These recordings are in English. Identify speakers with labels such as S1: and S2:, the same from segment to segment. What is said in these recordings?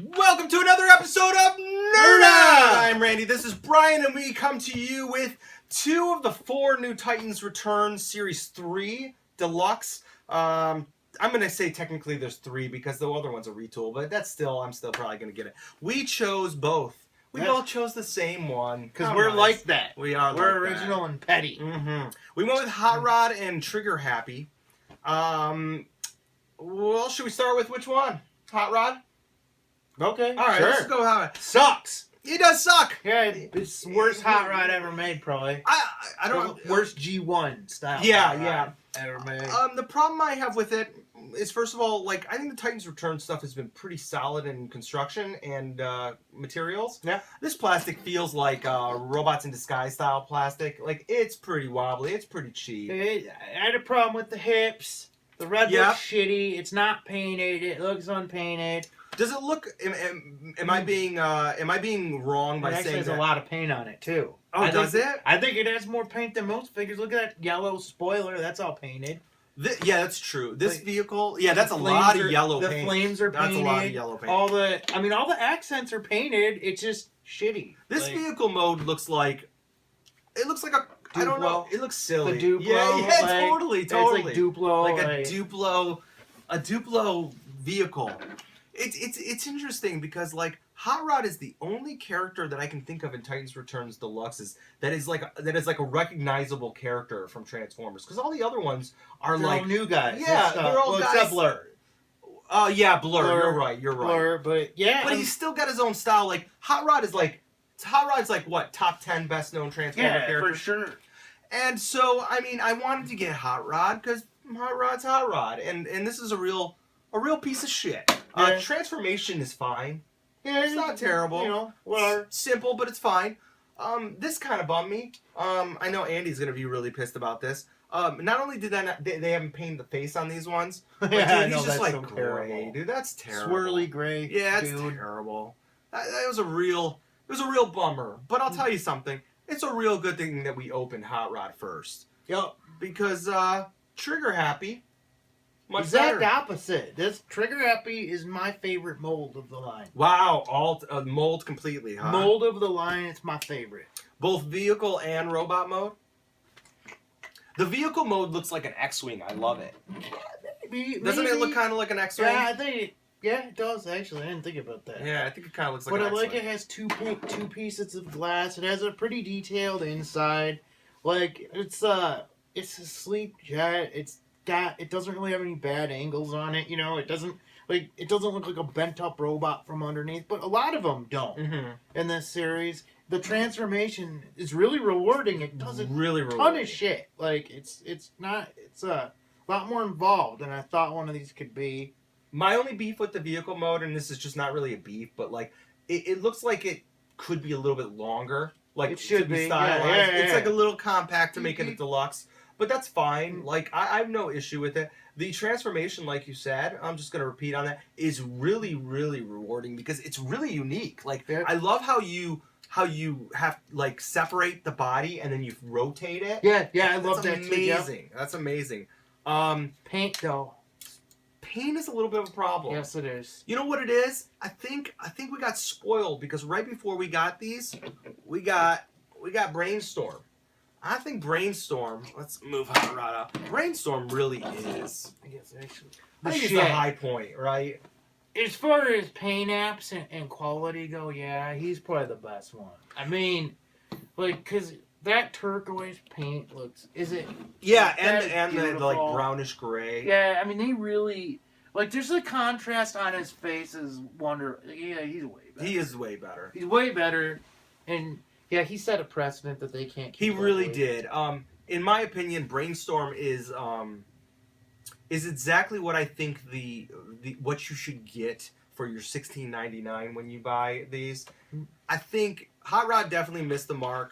S1: Welcome to another episode of NERDOUT! I'm Randy, this is Brian, and we come to you with 2 of the 4 New Titans Return Series 3 Deluxe. I'm going to say technically there's 3 because the other one's a retool, but I'm still probably going to get it. We chose both. We both chose the same one.
S2: Because we're like that.
S1: We are
S2: We're
S1: like
S2: original and petty.
S1: Mm-hmm. We went with Hot Rod and Triggerhappy. Well, should we start with which one? Hot Rod?
S2: Okay,
S1: all right,
S2: sure.
S1: Let's go with Hot Rod.
S2: Sucks.
S1: It does suck.
S2: Yeah, it's the worst hot rod ever made, probably.
S1: I don't...
S2: Worst G1 style.
S1: Yeah.
S2: Ever made.
S1: The problem I have with it is, first of all, like, I think the Titans Return stuff has been pretty solid in construction and materials.
S2: Yeah.
S1: This plastic feels like Robots in Disguise style plastic. Like, it's pretty wobbly. It's pretty cheap.
S2: I had a problem with the hips. The red looks shitty. It's not painted. It looks unpainted.
S1: Does it look? Am I being wrong by saying
S2: there's a lot of paint on it too?
S1: Oh, does it?
S2: I think it has more paint than most figures. Look at that yellow spoiler. That's all painted.
S1: Yeah, that's true. This vehicle, that's a lot of yellow paint.
S2: The flames are painted.
S1: That's a lot of yellow paint.
S2: All the accents are painted. It's just shitty.
S1: This vehicle mode looks like a.
S2: Duplo.
S1: I don't know. It looks silly.
S2: The Duplo.
S1: Yeah, totally.
S2: It's like Duplo.
S1: Like a Duplo vehicle. It's interesting because, like, Hot Rod is the only character that I can think of in Titans Returns Deluxe that is like a recognizable character from Transformers. Because all the other ones are
S2: they're all new guys.
S1: Yeah, they're all guys.
S2: Except Blur.
S1: Blur. You're right.
S2: Blur, but yeah.
S1: But he's still got his own style. Like, Hot Rod's like what, top 10 best known Transformer characters?
S2: For sure.
S1: And so, I mean, I wanted to get Hot Rod because Hot Rod's Hot Rod, and this is a real piece of shit.
S2: Yeah.
S1: Transformation is fine.
S2: Yeah,
S1: it's not terrible.
S2: You know, whatever.
S1: Simple, but it's fine. This kind of bummed me. I know Andy's gonna be really pissed about this. Not only did they haven't painted the face on these ones, but dude, he's just like so gray, terrible. Dude. That's terrible.
S2: Swirly gray.
S1: Yeah, that's terrible. That was a real bummer. But I'll tell you something. It's a real good thing that we opened Hot Rod first.
S2: Yep.
S1: Because Triggerhappy.
S2: Exact opposite. This Triggerhappy is my favorite mold of the line.
S1: Wow, all mold completely, huh?
S2: Mold of the line, it's my favorite.
S1: Both vehicle and robot mode? The vehicle mode looks like an X-Wing. I love it.
S2: Maybe.
S1: Doesn't it look kind of like an X-Wing?
S2: Yeah, I think it does, actually. I didn't think about that.
S1: Yeah, I think it kind of looks like
S2: an
S1: X-Wing.
S2: But I like it has two pieces of glass. It has a pretty detailed inside. Like, it's a sleek jet. It doesn't really have any bad angles on it, you know. It doesn't look like a bent up robot from underneath, but a lot of them don't in this series. The transformation is really rewarding. It does a ton of shit. Like it's a lot more involved than I thought one of these could be.
S1: My only beef with the vehicle mode, and this is just not really a beef, but like it looks like it could be a little bit longer. Like
S2: it should be
S1: stylized.
S2: Yeah.
S1: It's like a little compact to make it a deluxe. But that's fine. Like, I have no issue with it. The transformation, like you said, I'm just going to repeat on that, is really, really rewarding because it's really unique. Like, I love how you have, like, separate the body and then you rotate it.
S2: Yeah, I love that too.
S1: Amazing. That's amazing.
S2: Paint, though.
S1: Paint is a little bit of a problem.
S2: Yes, it is.
S1: You know what it is? I think we got spoiled because right before we got these, we got Brainstorm. I think Brainstorm, let's move Hot Rod up. Brainstorm really is.
S2: I guess actually.
S1: I think it's the high point, right?
S2: As far as paint apps and quality go, yeah, he's probably the best one. I mean, like, because that turquoise paint looks,
S1: Yeah, and the, like, brownish gray.
S2: Yeah, I mean, they really, like, there's a contrast on his face is yeah, he's way better.
S1: He is way better.
S2: He's way better, and... Yeah, he set a precedent that they can't keep.
S1: He really did. In my opinion, Brainstorm is exactly what I think the what you should get for your $16.99 when you buy these. I think Hot Rod definitely missed the mark.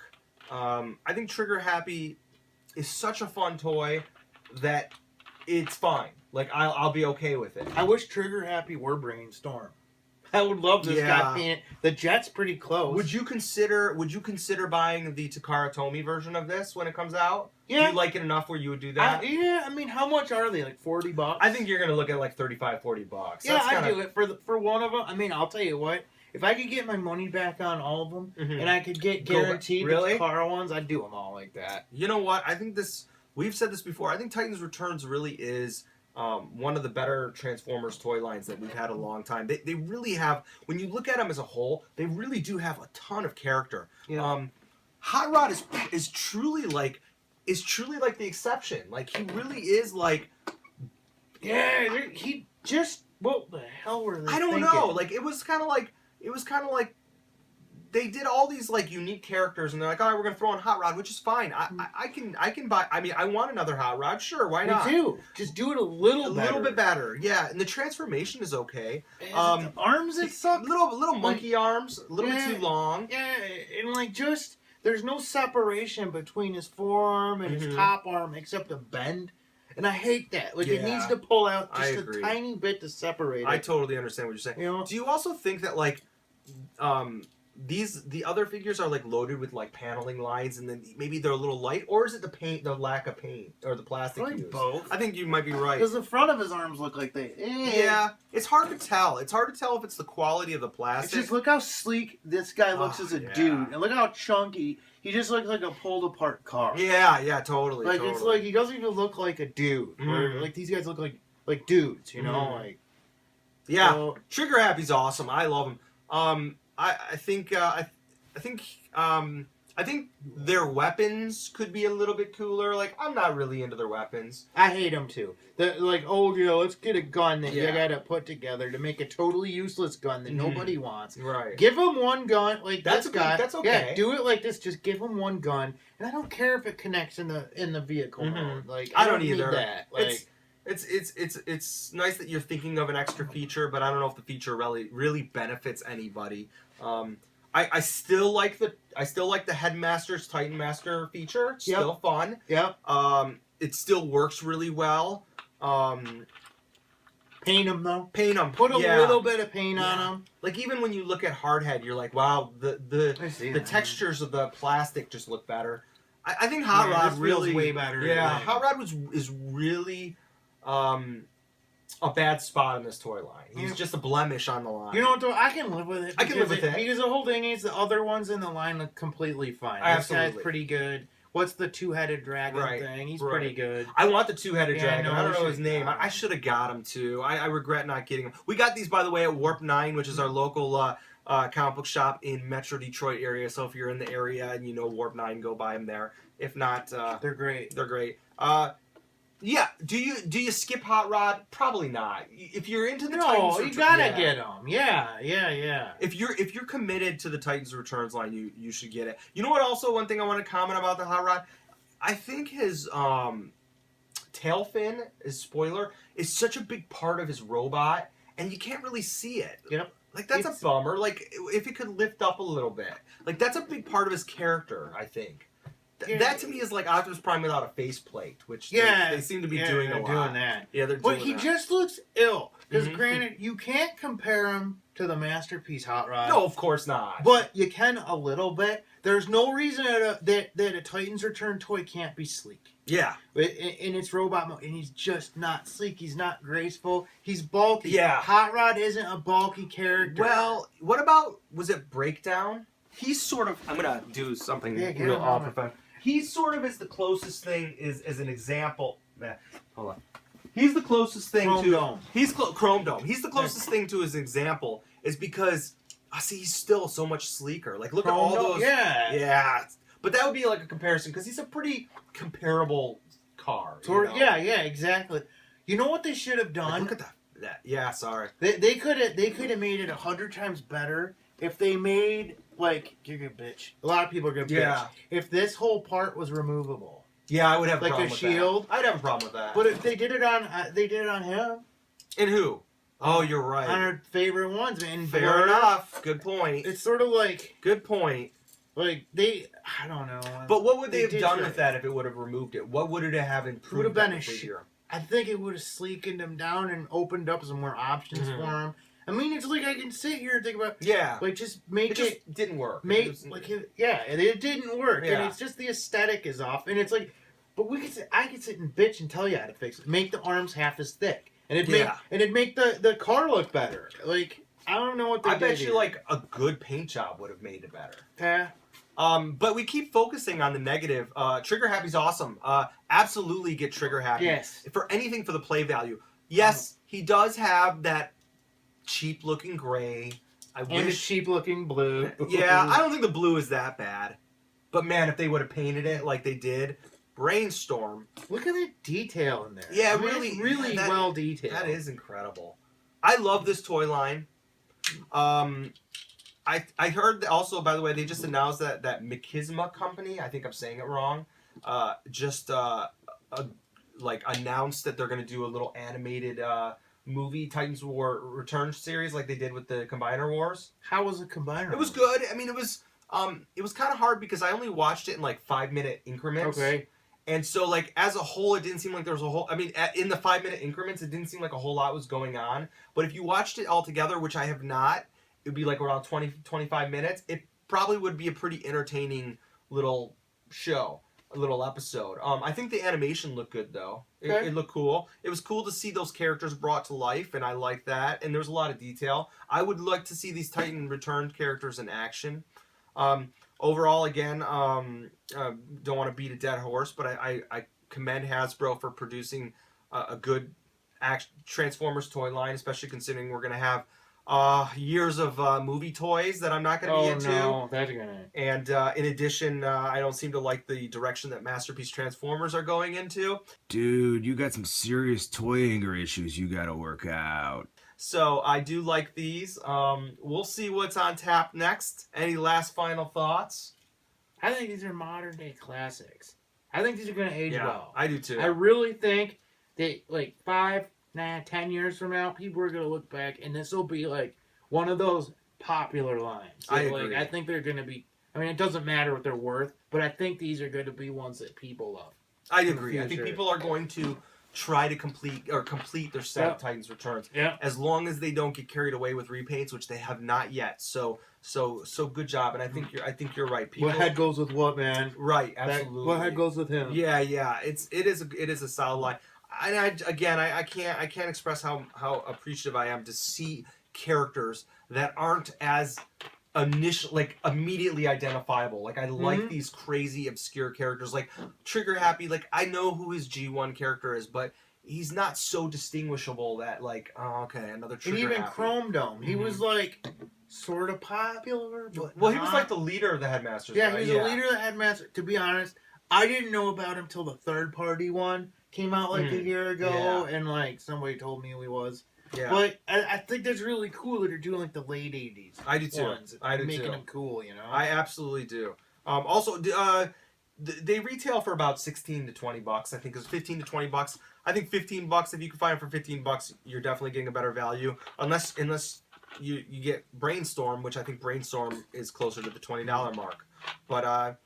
S1: I think Triggerhappy is such a fun toy that it's fine. Like I'll be okay with it.
S2: I wish Triggerhappy were Brainstorm. I would love this
S1: Yeah.
S2: guy painted. The jet's pretty close.
S1: Would you consider buying the Takara Tomy version of this when it comes out?
S2: Yeah.
S1: Do you like it enough where you would do that?
S2: Yeah, I mean, how much are they? Like $40?
S1: I think you're gonna look at like $35-$40.
S2: Yeah, I'd do it for one of them. I mean, I'll tell you what. If I could get my money back on all of them, and I could get guaranteed
S1: really?
S2: the Takara ones, I'd do them all like that.
S1: You know what? I think we've said this before. I think Titans Returns really is one of the better Transformers toy lines that we've had a long time. They really have, when you look at them as a whole, they really do have a ton of character.
S2: Yeah.
S1: Hot Rod is truly like the exception. Like, he really is like,
S2: Yeah, he just, what the hell were they
S1: I don't
S2: thinking?
S1: know. Like, it was kind of like they did all these like unique characters, and they're like, all right, we're gonna throw in Hot Rod, which is fine. I can buy. I mean, I want another Hot Rod. Sure, why not?
S2: Me too. Just do it a little
S1: bit better. Yeah, and the transformation is okay.
S2: The arms that suck.
S1: Little monkey arms, a little bit too long.
S2: Yeah, and like just there's no separation between his forearm and his top arm except a bend. And I hate that. Like, it needs to pull out just a tiny bit to separate it.
S1: I totally understand what you're saying.
S2: You know?
S1: Do you also think that, like, the other figures are, like, loaded with, like, paneling lines, and then maybe they're a little light? Or is it the lack of paint, or the plastic
S2: Probably
S1: used?
S2: both.
S1: I think you might be right.
S2: Because the front of his arms look like they...
S1: Yeah. It's hard to tell. It's hard to tell if it's the quality of the plastic.
S2: It's just, look how sleek this guy looks as a dude. And look how chunky. He just looks like a pulled-apart car.
S1: Yeah, totally.
S2: Like, it's like, he doesn't even look like a dude. Where, like, these guys look like dudes, you know? Like,
S1: yeah.
S2: So,
S1: Triggerhappy's awesome. I love him. I think their weapons could be a little bit cooler. Like, I'm not really into their weapons.
S2: I hate them too. Like, oh, you know, let's get a gun that you gotta put together to make a totally useless gun that nobody wants.
S1: Right.
S2: Give him one gun, like
S1: That's
S2: this guy.
S1: That's okay.
S2: Yeah, do it like this. Just give him one gun, and I don't care if it connects in the vehicle mode. Like, I don't either. Need that. Like,
S1: it's nice that you're thinking of an extra feature, but I don't know if the feature really benefits anybody. I still like the Headmaster's Titan Master feature. It's still fun.
S2: Yep.
S1: It still works really well.
S2: Paint them though.
S1: Paint them.
S2: Put a little bit of paint on them.
S1: Like, even when you look at Hardhead, you're like, wow, the textures of the plastic just look better. I think Hot Rod really
S2: feels way better.
S1: Yeah, Hot Rod is really a bad spot in this toy line. He's just a blemish on the line.
S2: You know what, though? I can live with it.
S1: I can live with it.
S2: Because the whole thing is the other ones in the line look completely fine.
S1: Absolutely.
S2: This guy's pretty good. What's the two-headed dragon thing? He's pretty good.
S1: I want the two-headed dragon. I don't know his name.
S2: Yeah.
S1: I should have got him, too. I regret not getting him. We got these, by the way, at Warp 9, which is our local comic book shop in Metro Detroit area. So if you're in the area and you know Warp 9, go buy them there. If not...
S2: they're great.
S1: They're great. Yeah. Do you skip Hot Rod? Probably not. If you're into the Titans Returns,
S2: you gotta get them. Yeah.
S1: If you're committed to the Titans Returns line, you should get it. You know what? Also, one thing I want to comment about the Hot Rod, I think his tail fin, his spoiler, is such a big part of his robot, and you can't really see it.
S2: Yep.
S1: Like, that's a bummer. Like, if it could lift up a little bit. Like, that's a big part of his character, I think. That to me is like Optimus Prime without a faceplate, which they seem to be doing a lot.
S2: Doing that.
S1: Yeah, they're doing
S2: that. But he just looks ill. Because granted, you can't compare him to the Masterpiece Hot Rod.
S1: No, of course not.
S2: But you can a little bit. There's no reason that a Titans Return toy can't be sleek.
S1: Yeah.
S2: In its robot mode. And he's just not sleek. He's not graceful. He's bulky.
S1: Yeah.
S2: Hot Rod isn't a bulky character.
S1: Well, what about, was it Breakdown? He's sort of, I'm going to do something real off. He sort of is the closest thing as an example. Hold on. He's the closest thing
S2: Chrome
S1: to
S2: Dome.
S1: Chrome Dome. He's the closest thing to his example is because I see he's still so much sleeker. Like, look at all those. Yeah. But that would be like a comparison because he's a pretty comparable car.
S2: Yeah, exactly. You know what they should have done?
S1: Like, look at that. Yeah, sorry.
S2: They could have made it 100 times better if they made. Like, you're gonna bitch. A lot of people are gonna bitch. If this whole part was removable.
S1: Yeah, I would have a problem
S2: with that. Like a shield.
S1: I'd have a problem with that.
S2: But if they did it on him.
S1: And who? Oh, you're right.
S2: On our favorite ones, man.
S1: Fair enough. Good point.
S2: It's sort of like...
S1: Good point.
S2: Like, I don't know.
S1: But what would they have done with that if it would have removed it? What would it have improved?
S2: It would have been I think it would have sleekened him down and opened up some more options for him. I mean, it's like I can sit here and think about,
S1: Yeah.
S2: like, just make
S1: It just didn't work.
S2: It didn't work,
S1: Yeah.
S2: and it's just the aesthetic is off, and it's like, but I could sit and bitch and tell you how to fix it. Make the arms half as thick, and it'd make the car look better. Like, I don't know what they
S1: I
S2: did
S1: bet you
S2: here.
S1: like a good paint job would have made it better.
S2: Yeah.
S1: But we keep focusing on the negative. Triggerhappy's awesome. Absolutely get Triggerhappy.
S2: Yes.
S1: For anything for the play value. Yes, he does have that cheap looking gray.
S2: And a cheap looking blue.
S1: Yeah, I don't think the blue is that bad. But man, if they would have painted it like they did, Brainstorm.
S2: Look at the detail in there.
S1: Yeah,
S2: I mean, it's really well detailed.
S1: That is incredible. I love this toy line. I heard also, by the way, they just announced that Mikizma company, I think I'm saying it wrong, announced that they're going to do a little animated movie, Titans War Return series, like they did with the Combiner Wars.
S2: How was the Combiner?
S1: It was good. I mean, it was kind of hard because I only watched it in like 5-minute increments.
S2: Okay.
S1: And so, like, as a whole, it didn't seem like there was a whole... I mean, in the 5-minute increments, it didn't seem like a whole lot was going on. But if you watched it all together, which I have not, it would be like around 20, 25 minutes. It probably would be a pretty entertaining little show, a little episode. I think the animation looked good, though. It looked cool. It was cool to see those characters brought to life, and I like that. And there's a lot of detail. I would like to see these Titan returned characters in action. Overall, again, don't want to beat a dead horse, but I commend Hasbro for producing a good Transformers toy line, especially considering we're going to have years of movie toys that I'm not going to be into.
S2: Oh, no, that's going to...
S1: And in addition, I don't seem to like the direction that Masterpiece Transformers are going into.
S3: Dude, you got some serious toy anger issues you got to work out.
S1: So I do like these. We'll see what's on tap next. Any last final thoughts?
S2: I think these are modern day classics. I think these are going to age well.
S1: I do too.
S2: I really think that like 10 years from now, people are going to look back and this will be like one of those popular lines. So,
S1: I agree.
S2: I think they're going to be, I mean, it doesn't matter what they're worth, but I think these are going to be ones that people love.
S1: I agree. I think people are going to try to complete their set of Titans Returns.
S2: Yeah.
S1: As long as they don't get carried away with repaints, which they have not yet. So good job. And I think you're right. People,
S2: what head goes with what, man?
S1: Right. Absolutely.
S2: What head goes with him?
S1: Yeah. It is a solid line. And I can't express how appreciative I am to see characters that aren't as immediately identifiable. Like I like these crazy obscure characters like Triggerhappy. Like I know who his G1 character is, but he's not so distinguishable that like, oh, okay, another Triggerhappy.
S2: And even Chrome Dome, he was like sort of popular, but
S1: he was like the leader of the Headmasters.
S2: Yeah,
S1: right?
S2: he was the leader of the Headmaster. To be honest, I didn't know about him till the third party one came out like a year ago, and like somebody told me who he was. Yeah. But I think that's really cool that they're doing like the late 80s.
S1: I do too.
S2: Ones, making them cool, you know?
S1: I absolutely do. Also, they retail for about $16 to $20. I think it's $15 to $20. I think $15, if you can find it for $15, you're definitely getting a better value. Unless you get Brainstorm, which I think Brainstorm is closer to the $20 mark. But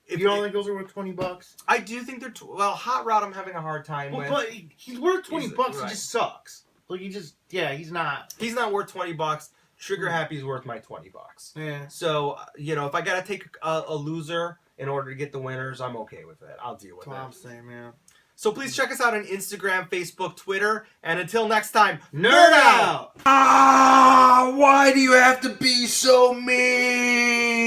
S2: if you don't think those are worth $20?
S1: I do think they're Hot Rod I'm having a hard time with.
S2: But he's worth $20. Right. He just sucks. Like he's not.
S1: He's not worth $20. Triggerhappy's worth my $20.
S2: Yeah.
S1: So if I gotta take a loser in order to get the winners, I'm okay with it. I'll deal with it.
S2: I'm saying, man.
S1: So please check us out on Instagram, Facebook, Twitter, and until next time,
S2: nerd out!
S3: Why do you have to be so mean?